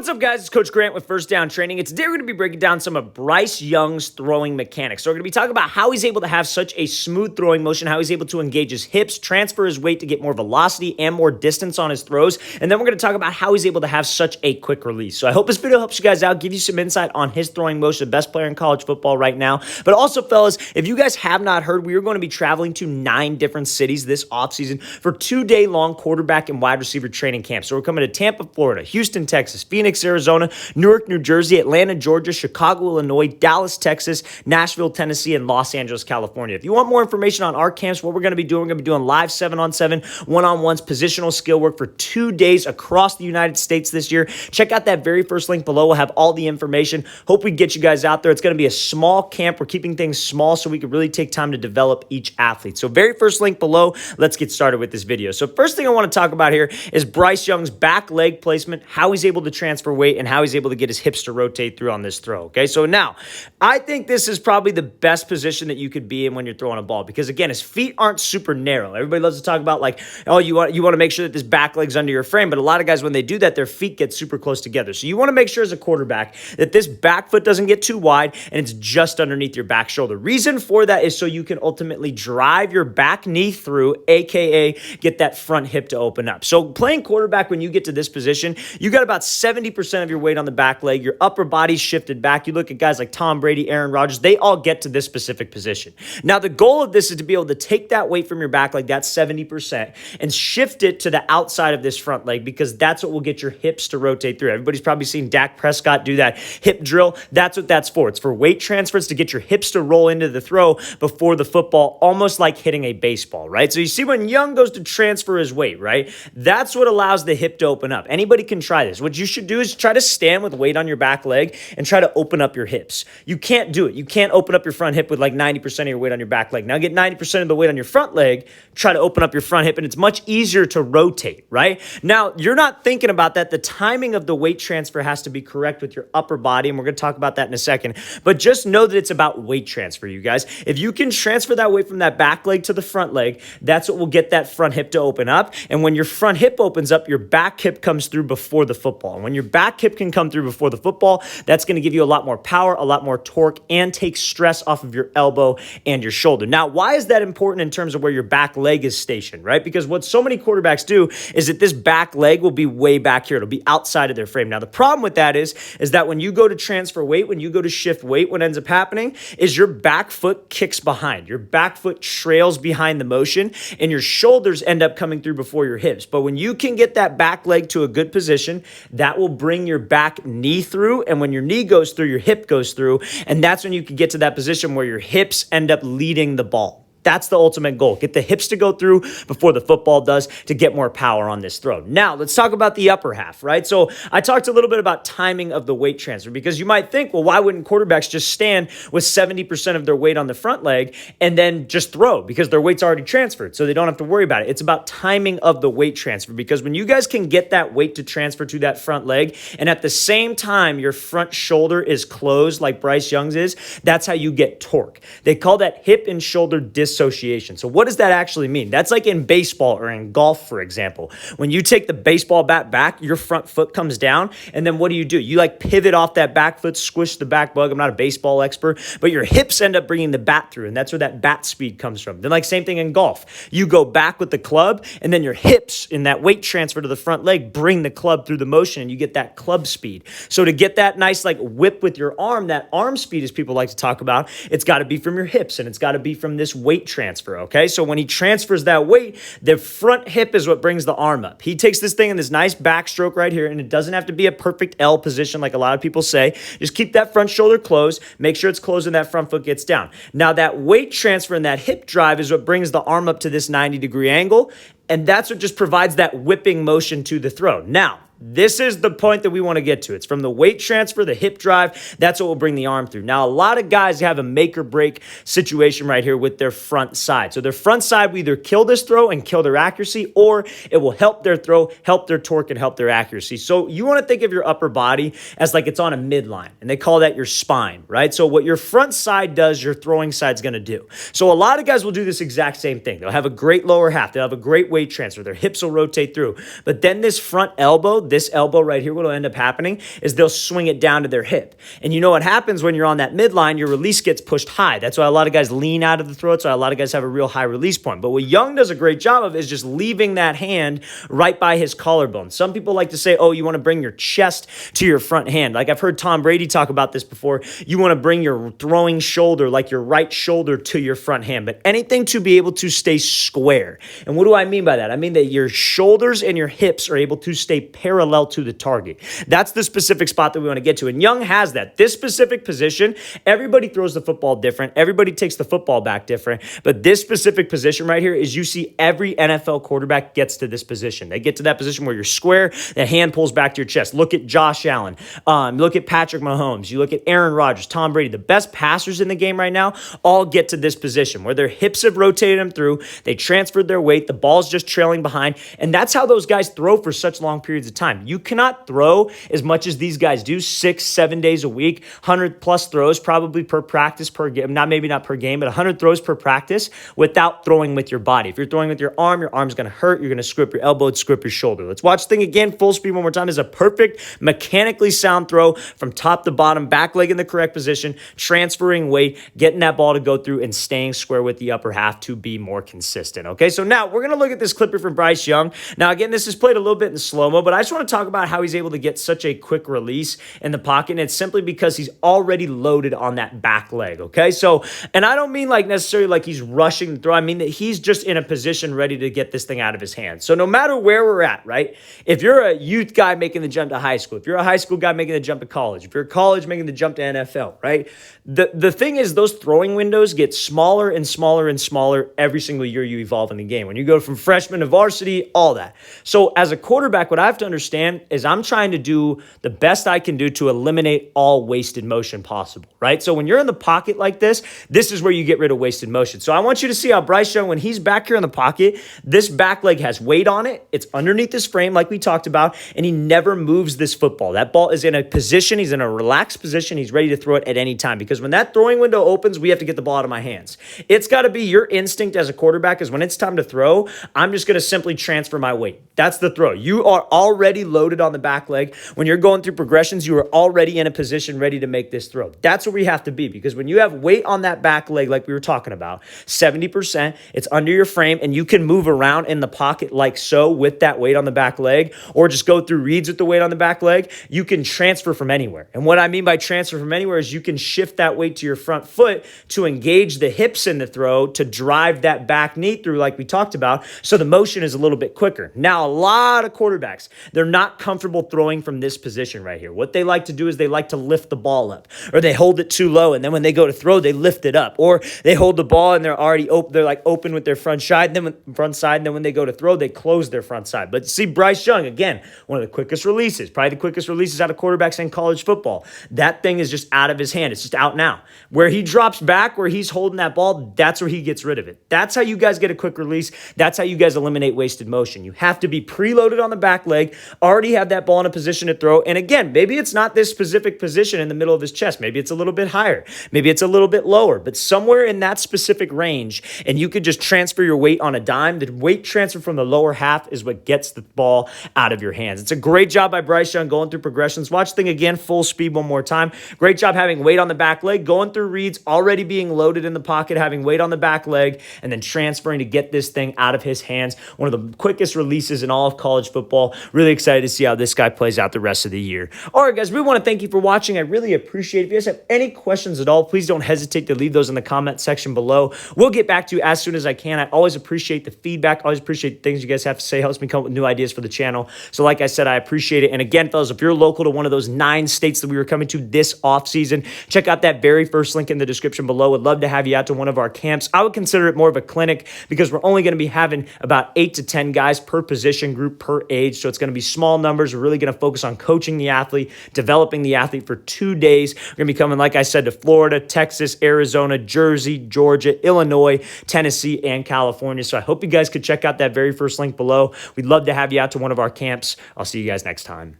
What's up, guys? It's Coach Grant with First Down Training, and today we're going to be breaking down some of Bryce Young's throwing mechanics. So we're going to be talking about how he's able to have such a smooth throwing motion, how he's able to engage his hips, transfer his weight to get more velocity and more distance on his throws, and then we're going to talk about how he's able to have such a quick release. So I hope this video helps you guys out, give you some insight on his throwing motion, the best player in college football right now. But also, fellas, if you guys have not heard, we are going to be traveling to 9 different cities this offseason for 2-day-long quarterback and wide receiver training camps. So we're coming to Tampa, Florida, Houston, Texas, Phoenix, Arizona, Newark, New Jersey, Atlanta, Georgia, Chicago, Illinois, Dallas, Texas, Nashville, Tennessee, and Los Angeles, California. If you want more information on our camps, what we're going to be doing, we're going to be doing live 7-on-7, one-on-ones, positional skill work for 2 days across the United States this year. Check out that very first link below. We'll have all the information. Hope we get you guys out there. It's going to be a small camp. We're keeping things small so we can really take time to develop each athlete. So very first link below. Let's get started with this video. So first thing I want to talk about here is Bryce Young's back leg placement, how he's able to transfer weight, and how he's able to get his hips to rotate through on this throw. Okay, so now I think this is probably the best position that you could be in when you're throwing a ball, because again, his feet aren't super narrow. Everybody loves to talk about like, oh, you want to make sure that this back leg's under your frame, but a lot of guys, when they do that, their feet get super close together. So you want to make sure as a quarterback that this back foot doesn't get too wide and it's just underneath your back shoulder. Reason for that is so you can ultimately drive your back knee through, aka get that front hip to open up. So playing quarterback, when you get to this position, you got about 70% of your weight on the back leg. Your upper body's shifted back. You look at guys like Tom Brady, Aaron Rodgers, they all get to this specific position. Now, the goal of this is to be able to take that weight from your back leg, that's 70%, and shift it to the outside of this front leg, because that's what will get your hips to rotate through. Everybody's probably seen Dak Prescott do that hip drill. That's what that's for. It's for weight transfers, to get your hips to roll into the throw before the football, almost like hitting a baseball, right? So you see when Young goes to transfer his weight, right? That's what allows the hip to open up. Anybody can try this. What you should do is try to stand with weight on your back leg and try to open up your hips. You can't do it. You can't open up your front hip with like 90% of your weight on your back leg. Now get 90% of the weight on your front leg, try to open up your front hip, and it's much easier to rotate, right? Now, you're not thinking about that. The timing of the weight transfer has to be correct with your upper body, and we're going to talk about that in a second. But just know that it's about weight transfer, you guys. If you can transfer that weight from that back leg to the front leg, that's what will get that front hip to open up. And when your front hip opens up, your back hip comes through before the football. And when your back hip can come through before the football, that's going to give you a lot more power, a lot more torque, and take stress off of your elbow and your shoulder. Now, why is that important in terms of where your back leg is stationed, right? Because what so many quarterbacks do is that this back leg will be way back here. It'll be outside of their frame. Now, the problem with that is that when you go to transfer weight, when you go to shift weight, what ends up happening is your back foot kicks behind. Your back foot trails behind the motion, and your shoulders end up coming through before your hips. But when you can get that back leg to a good position, that will bring your back knee through, and when your knee goes through, your hip goes through, and that's when you can get to that position where your hips end up leading the ball. That's the ultimate goal. Get the hips to go through before the football does, to get more power on this throw. Now, let's talk about the upper half, right? So I talked a little bit about timing of the weight transfer, because you might think, well, why wouldn't quarterbacks just stand with 70% of their weight on the front leg and then just throw, because their weight's already transferred, so they don't have to worry about it. It's about timing of the weight transfer, because when you guys can get that weight to transfer to that front leg, and at the same time your front shoulder is closed like Bryce Young's is, that's how you get torque. They call that hip and shoulder dissociation. So what does that actually mean? That's like in baseball or in golf, for example. When you take the baseball bat back, your front foot comes down, and then what do? You like pivot off that back foot, squish the back bug. I'm not a baseball expert, but your hips end up bringing the bat through, and that's where that bat speed comes from. Then like same thing in golf. You go back with the club, and then your hips in that weight transfer to the front leg bring the club through the motion, and you get that club speed. So to get that nice like whip with your arm, that arm speed, as people like to talk about, it's got to be from your hips, and it's got to be from this weight transfer, okay? So when he transfers that weight, the front hip is what brings the arm up. He takes this thing in this nice backstroke right here, and it doesn't have to be a perfect L position like a lot of people say. Just keep that front shoulder closed. Make sure it's closed and that front foot gets down. Now that weight transfer and that hip drive is what brings the arm up to this 90-degree angle, and that's what just provides that whipping motion to the throw. Now, This is the point that we want to get to. It's from the weight transfer, the hip drive. That's what will bring the arm through. Now, a lot of guys have a make or break situation right here with their front side. So their front side will either kill this throw and kill their accuracy, or it will help their throw, help their torque, and help their accuracy. So you want to think of your upper body as like it's on a midline, and they call that your spine, right? So what your front side does, your throwing side's going to do. So a lot of guys will do this exact same thing. They'll have a great lower half. They'll have a great weight transfer. Their hips will rotate through. But then this front elbow, this elbow right here, what will end up happening is they'll swing it down to their hip. And you know what happens when you're on that midline, your release gets pushed high. That's why a lot of guys lean out of the throw. That's why a lot of guys have a real high release point. But what Young does a great job of is just leaving that hand right by his collarbone. Some people like to say, oh, you want to bring your chest to your front hand. Like I've heard Tom Brady talk about this before. You want to bring your throwing shoulder, like your right shoulder, to your front hand. But anything to be able to stay square. And what do I mean by that? I mean that your shoulders and your hips are able to stay parallel to the target. That's the specific spot that we want to get to. And Young has that. This specific position, everybody throws the football different. Everybody takes the football back different. But this specific position right here is you see every NFL quarterback gets to this position. They get to that position where you're square, the hand pulls back to your chest. Look at Josh Allen. Look at Patrick Mahomes. You look at Aaron Rodgers, Tom Brady. The best passers in the game right now all get to this position where their hips have rotated them through. They transferred their weight. The ball's just trailing behind. And that's how those guys throw for such long periods of time. You cannot throw as much as these guys do, 6-7 days a week, 100 plus throws probably per practice, per game, maybe not per game, but 100 throws per practice without throwing with your body. If you're throwing with your arm's going to hurt. You're going to screw up your elbow, screw up your shoulder. Let's watch the thing again, full speed one more time. This is a perfect mechanically sound throw from top to bottom, back leg in the correct position, transferring weight, getting that ball to go through and staying square with the upper half to be more consistent. Okay, so now we're going to look at this clip here from Bryce Young. Now, again, this is played a little bit in slow-mo, but I just want to talk about how he's able to get such a quick release in the pocket, and it's simply because he's already loaded on that back leg, okay? So, and I don't mean like necessarily like he's rushing the throw. I mean that he's just in a position ready to get this thing out of his hand. So no matter where we're at, right? If you're a youth guy making the jump to high school, if you're a high school guy making the jump to college, if you're a college making the jump to NFL, right? The thing is those throwing windows get smaller and smaller and smaller every single year you evolve in the game. When you go from freshman to varsity, all that. So as a quarterback, what I have to understand is I'm trying to do the best I can do to eliminate all wasted motion possible, right? So when you're in the pocket like this is where you get rid of wasted motion. So I want you to see how Bryce Young, when he's back here in the pocket, this back leg has weight on it. It's underneath his frame like we talked about, and he never moves this football. That ball is in a position. He's in a relaxed position. He's ready to throw it at any time because when that throwing window opens, we have to get the ball out of my hands. It's got to be your instinct as a quarterback is when it's time to throw, I'm just going to simply transfer my weight. That's the throw. You are already loaded on the back leg. When you're going through progressions, you are already in a position ready to make this throw. That's where we have to be because when you have weight on that back leg like we were talking about, 70%, it's under your frame, and you can move around in the pocket like so with that weight on the back leg, or just go through reads with the weight on the back leg. You can transfer from anywhere. And what I mean by transfer from anywhere is you can shift that weight to your front foot to engage the hips in the throw to drive that back knee through like we talked about, so the motion is a little bit quicker. Now, a lot of quarterbacks, they're not comfortable throwing from this position right here. What they like to do is they like to lift the ball up, or they hold it too low, and then when they go to throw, they lift it up, or they hold the ball and they're already open. They're like open with their front side, and then when they go to throw, they close their front side. But see, Bryce Young, again, one of the quickest releases, probably the quickest releases out of quarterbacks in college football. That thing is just out of his hand. It's just out now. Where he drops back, where he's holding that ball, that's where he gets rid of it. That's how you guys get a quick release. That's how you guys eliminate wasted motion. You have to be preloaded on the back leg, already have that ball in a position to throw. And again, maybe it's not this specific position in the middle of his chest. Maybe it's a little bit higher. Maybe it's a little bit lower, but somewhere in that specific range, and you could just transfer your weight on a dime. The weight transfer from the lower half is what gets the ball out of your hands. It's a great job by Bryce Young going through progressions. Watch the thing again, full speed one more time. Great job having weight on the back leg, going through reads, already being loaded in the pocket, having weight on the back leg, and then transferring to get this thing out of his hands. One of the quickest releases in all of college football. Really excited to see how this guy plays out the rest of the year. All right, guys, we want to thank you for watching. I really appreciate it. If you guys have any questions at all, please don't hesitate to leave those in the comment section below. We'll get back to you as soon as I can. I always appreciate the feedback. Always appreciate the things you guys have to say. Helps me come up with new ideas for the channel. So like I said, I appreciate it. And again, fellas, if you're local to one of those 9 states that we were coming to this offseason, check out that very first link in the description below. Would love to have you out to one of our camps. I would consider it more of a clinic because we're only going to be having about 8 to 10 guys per position group per age. So it's going to be small numbers. We're really going to focus on coaching the athlete, developing the athlete for 2 days. We're going to be coming, like I said, to Florida, Texas, Arizona, Jersey, Georgia, Illinois, Tennessee, and California. So I hope you guys could check out that very first link below. We'd love to have you out to one of our camps. I'll see you guys next time.